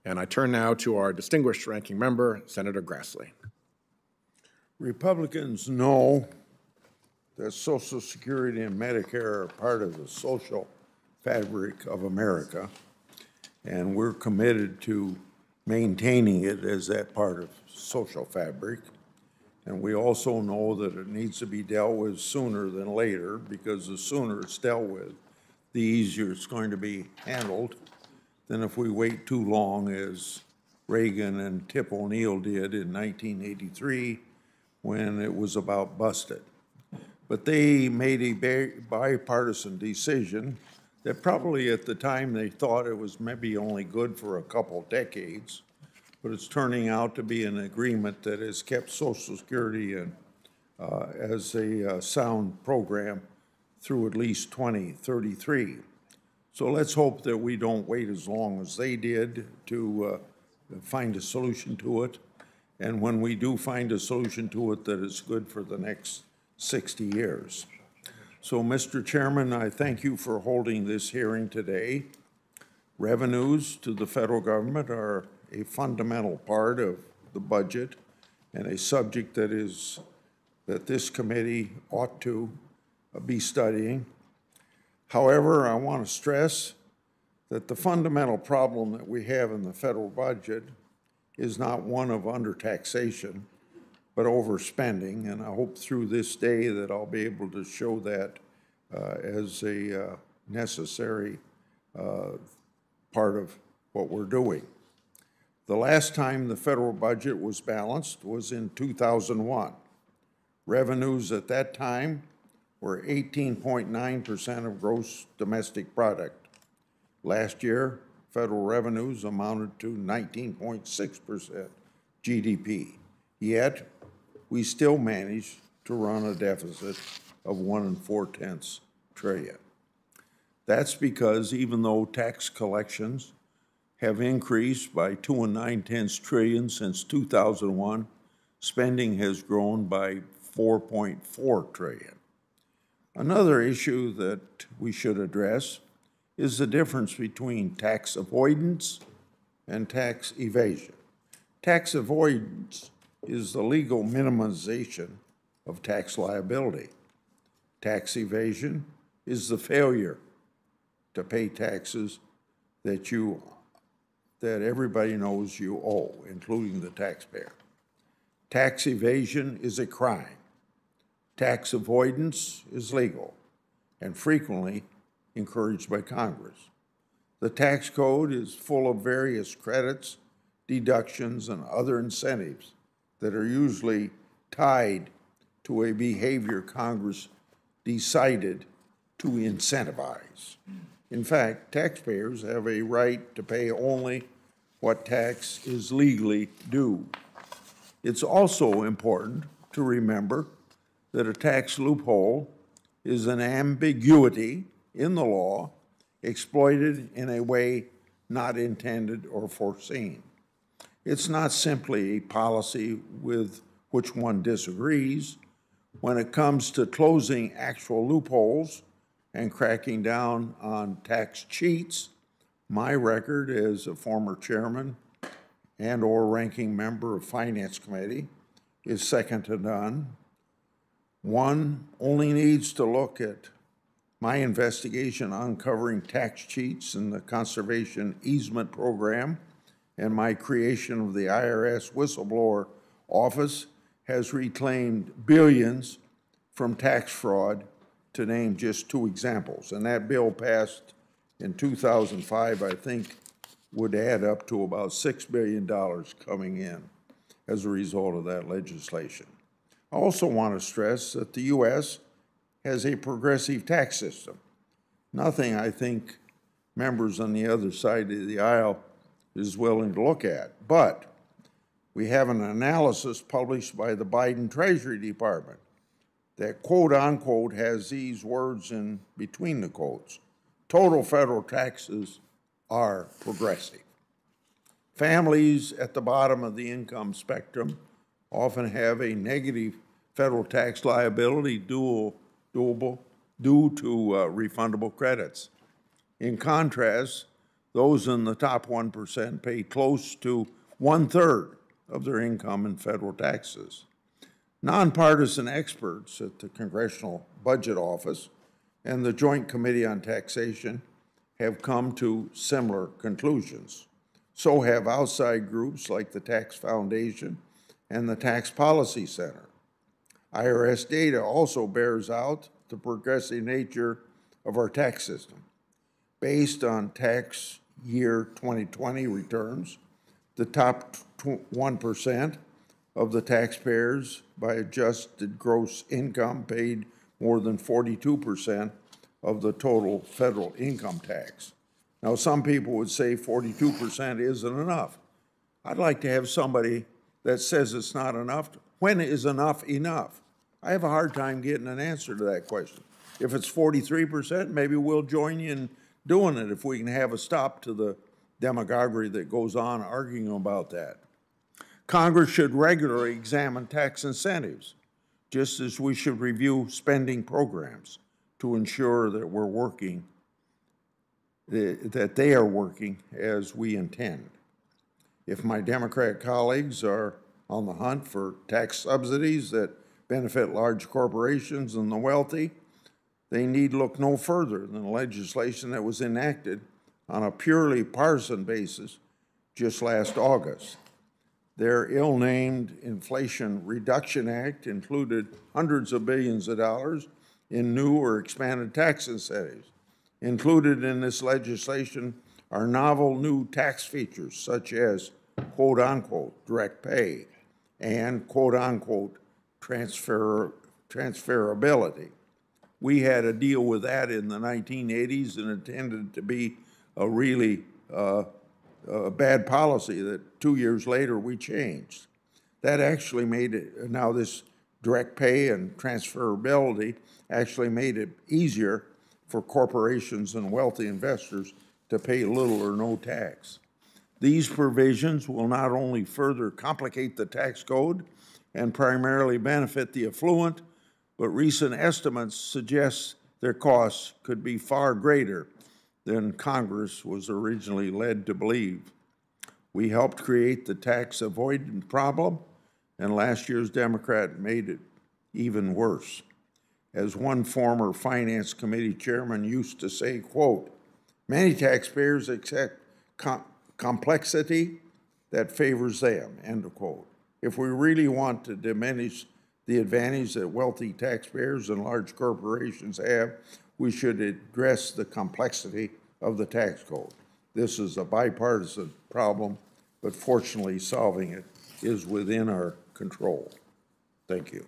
And I turn now to our distinguished ranking member, Senator Grassley. Republicans know that Social Security and Medicare are part of the social fabric of America, and we're committed to maintaining it as that part of social fabric. And we also know that it needs to be dealt with sooner than later, because the sooner it's dealt with, the easier it's going to be handled than if we wait too long, as Reagan and Tip O'Neill did in 1983 when it was about busted. But they made a bipartisan decision that probably at the time they thought it was maybe only good for a couple decades, but it's turning out to be an agreement that has kept Social Security as a sound program through at least 2033. So let's hope that we don't wait as long as they did to find a solution to it. And when we do find a solution to it, that is good for the next 60 years. So, Mr. Chairman, I thank you for holding this hearing today. Revenues to the federal government are a fundamental part of the budget and a subject that this committee ought to be studying. However, I want to stress that the fundamental problem that we have in the federal budget is not one of undertaxation, but overspending. And I hope through this day that I'll be able to show that as a necessary part of what we're doing. The last time the federal budget was balanced was in 2001. Revenues at that time were 18.9% of gross domestic product. Last year, federal revenues amounted to 19.6% GDP. Yet, we still managed to run a deficit of 1 4/10 trillion. That's because even though tax collections have increased by 2 9/10 trillion since 2001, spending has grown by 4.4 trillion. Another issue that we should address is the difference between tax avoidance and tax evasion. Tax avoidance is the legal minimization of tax liability. Tax evasion is the failure to pay taxes that everybody knows you owe, including the taxpayer. Tax evasion is a crime. Tax avoidance is legal and frequently encouraged by Congress. The tax code is full of various credits, deductions, and other incentives that are usually tied to a behavior Congress decided to incentivize. In fact, taxpayers have a right to pay only what tax is legally due. It's also important to remember that a tax loophole is an ambiguity in the law exploited in a way not intended or foreseen. It's not simply a policy with which one disagrees. When it comes to closing actual loopholes and cracking down on tax cheats, my record as a former chairman and/or ranking member of Finance Committee is second to none. One only needs to look at my investigation uncovering tax cheats in the Conservation Easement Program, and my creation of the IRS Whistleblower Office has reclaimed billions from tax fraud, to name just 2 examples. And that bill passed in 2005, I think, would add up to about $6 billion coming in as a result of that legislation. I also want to stress that the U.S. has a progressive tax system. Nothing I think members on the other side of the aisle is willing to look at. But we have an analysis published by the Biden Treasury Department that, quote unquote, has these words in between the quotes: total federal taxes are progressive. Families at the bottom of the income spectrum often have a negative federal tax liability due to refundable credits. In contrast, Those in the top 1% pay close to 1/3 of their income in federal taxes. Nonpartisan experts at the Congressional Budget Office and the Joint Committee on Taxation have come to similar conclusions. So have outside groups like the Tax Foundation and the Tax Policy Center. IRS data also bears out the progressive nature of our tax system. Based on tax year 2020 returns, the top 1% of the taxpayers by adjusted gross income paid more than 42% of the total federal income tax. Now, some people would say 42% isn't enough. I'd like to have somebody that says it's not enough. When is enough enough? I have a hard time getting an answer to that question. If it's 43%, maybe we'll join you in doing it if we can have a stop to the demagoguery that goes on arguing about that. Congress should regularly examine tax incentives, just as we should review spending programs to ensure that we're working, that they are working as we intend. If my Democrat colleagues are on the hunt for tax subsidies that benefit large corporations and the wealthy, they need look no further than the legislation that was enacted on a purely partisan basis just last August. Their ill-named Inflation Reduction Act included hundreds of billions of dollars in new or expanded tax incentives. Included in this legislation are novel new tax features such as quote-unquote direct pay and quote-unquote transferability. We had to deal with that in the 1980s and intended to be a really bad policy that 2 years later we changed. That actually made it, now this direct pay and transferability actually made it easier for corporations and wealthy investors to pay little or no tax. These provisions will not only further complicate the tax code and primarily benefit the affluent, but recent estimates suggest their costs could be far greater than Congress was originally led to believe. We helped create the tax avoidance problem, and last year's Democrat made it even worse. As one former Finance Committee chairman used to say, quote, "Many taxpayers accept complexity that favors them," end of quote. If we really want to diminish the advantage that wealthy taxpayers and large corporations have, we should address the complexity of the tax code. This is a bipartisan problem, but fortunately solving it is within our control. Thank you.